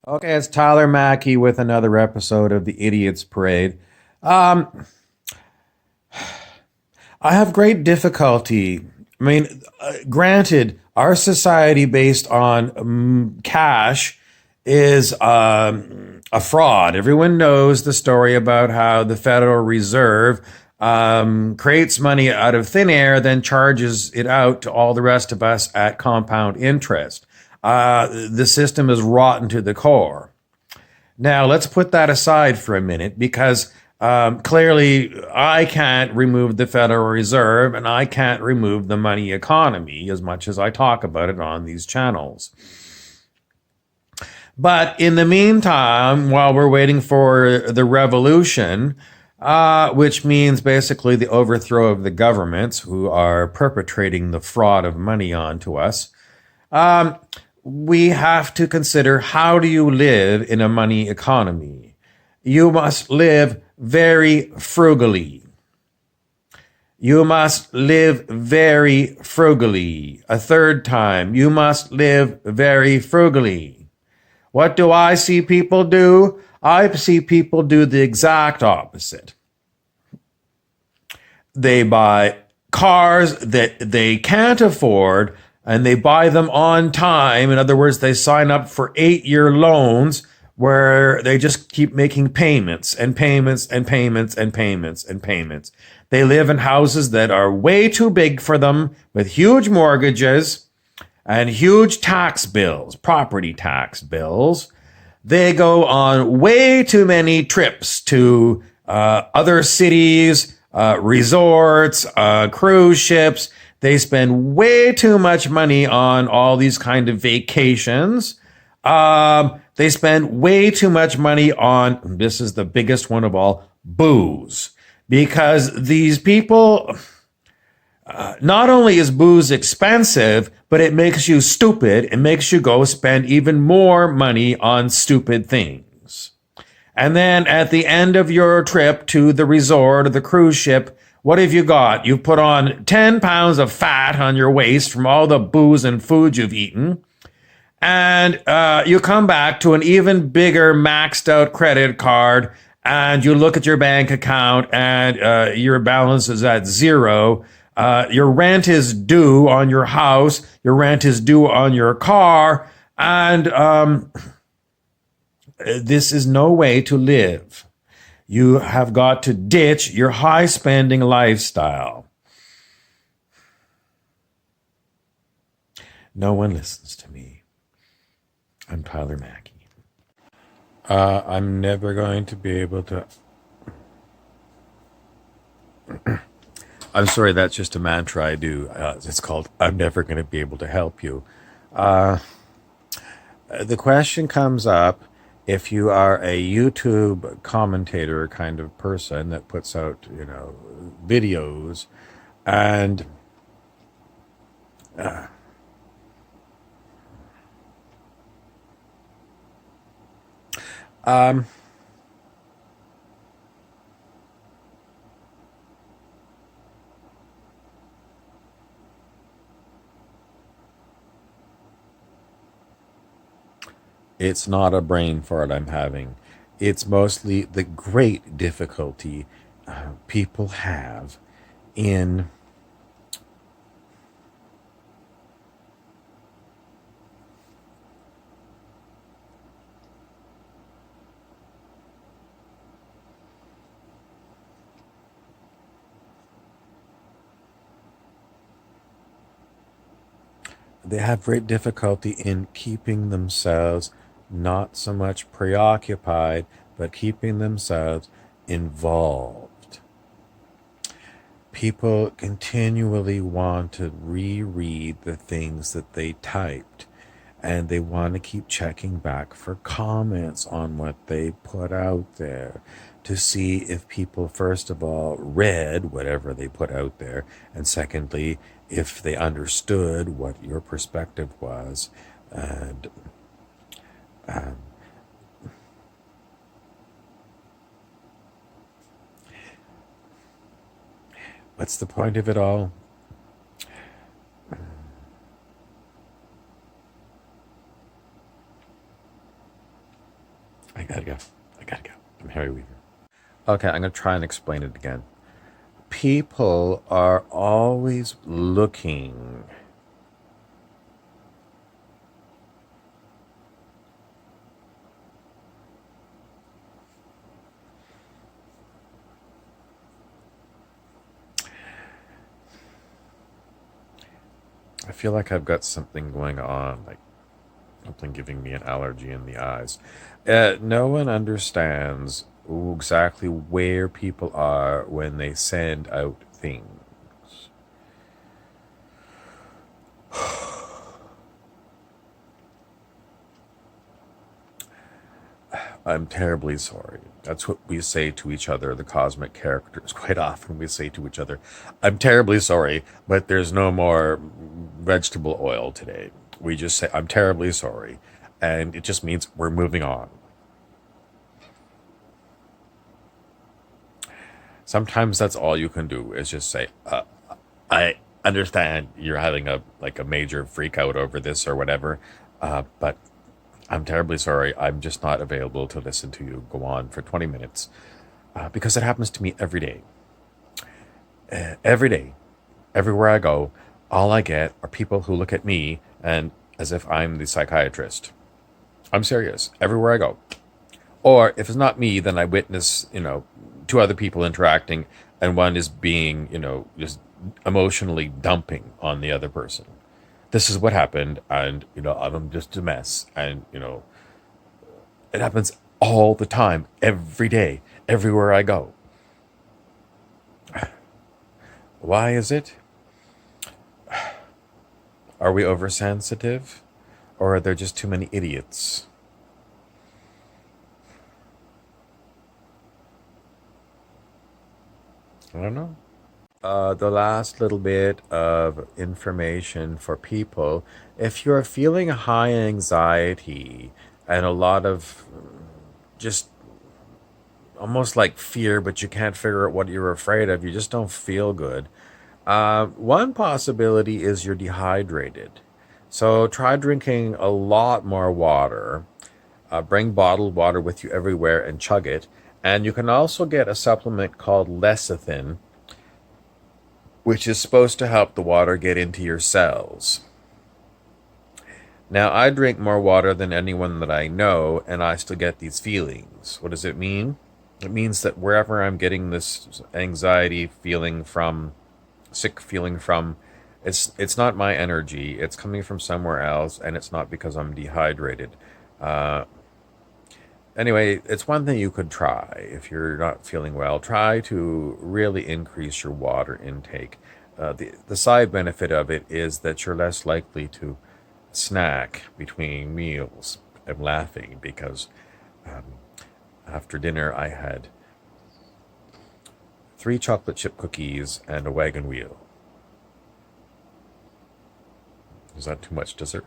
Okay, it's Tyler Mackey with another episode of the Idiots Parade. Um, I have great difficulty. Granted, our society based on cash is a fraud. Everyone knows the story about how the Federal Reserve creates money out of thin air, then charges it out to all the rest of us at compound interest. The system is rotten to the core. Now, let's put that aside for a minute because clearly I can't remove the Federal Reserve and I can't remove the money economy as much as I talk about it on these channels. But in the meantime, while we're waiting for the revolution, which means basically the overthrow of the governments who are perpetrating the fraud of money onto us, um, we have to consider how do you live in a money economy? You must live very frugally. You must live very frugally. A third time, you must live very frugally. What do I see people do? I see people do the exact opposite. They buy cars that they can't afford and they buy them on time. In other words, they sign up for 8-year loans where they just keep making payments and payments and payments and payments and payments. They live in houses that are way too big for them with huge mortgages and huge tax bills, property tax bills. They go on way too many trips to other cities, resorts, cruise ships. They spend way too much money on all these kind of vacations. They spend way too much money on, this is the biggest one of all, booze. Because these people, not only is booze expensive, but it makes you stupid. It makes you go spend even more money on stupid things. And then at the end of your trip to the resort or the cruise ship, what have you got? You've put on 10 pounds of fat on your waist from all the booze and food you've eaten. And you come back to an even bigger maxed out credit card and you look at your bank account and your balance is at zero. Your rent is due on your house. Your rent is due on your car. And this is no way to live. You have got to ditch your high spending lifestyle. No one listens to me. I'm Tyler Mackey. I'm never going to be able to. I'm sorry, that's just a mantra I do. It's called I'm never going to be able to help you. Uh, the question comes up if you are a YouTube commentator kind of person that puts out, videos and uh, um, it's not a brain fart I'm having. It's mostly the great difficulty people have in. They have great difficulty in keeping themselves not so much preoccupied, but keeping themselves involved. People continually want to reread the things that they typed, and they want to keep checking back for comments on what they put out there to see if people, first of all, read whatever they put out there, and secondly, if they understood what your perspective was. And um, what's the point of it all? I gotta go. I gotta go. I'm Harry Weaver. Okay, I'm gonna try and explain it again. People are always looking. I feel like I've got something going on, like something giving me an allergy in the eyes. No one understands exactly where people are when they send out things. I'm terribly sorry. That's what we say to each other, the cosmic characters. Quite often we say to each other, I'm terribly sorry, but there's no more vegetable oil today. We just say, I'm terribly sorry. And it just means we're moving on. Sometimes that's all you can do is just say, I understand you're having a major freak out over this or whatever, but I'm terribly sorry. I'm just not available to listen to you go on for 20 minutes because it happens to me every day. Every day, everywhere I go, all I get are people who look at me and as if I'm the psychiatrist. I'm serious. Everywhere I go. Or if it's not me, then I witness, two other people interacting and one is being, just emotionally dumping on the other person. This is what happened and, I'm just a mess. And, it happens all the time, every day, everywhere I go. Why is it? Are we oversensitive? Or are there just too many idiots? I don't know. The last little bit of information for people. If you're feeling high anxiety and a lot of just almost like fear, but you can't figure out what you're afraid of, you just don't feel good. One possibility is you're dehydrated. So try drinking a lot more water. Bring bottled water with you everywhere and chug it. And you can also get a supplement called lecithin, which is supposed to help the water get into your cells. Now, I drink more water than anyone that I know, and I still get these feelings. What does it mean? It means that wherever I'm getting this anxiety feeling from, sick feeling from, it's not my energy. It's coming from somewhere else, and it's not because I'm dehydrated. Uh, Anyway, it's one thing you could try if you're not feeling well. Try to really increase your water intake. The side benefit of it is that you're less likely to snack between meals. I'm laughing because um, after dinner I had 3 chocolate chip cookies and a wagon wheel. Is that too much dessert?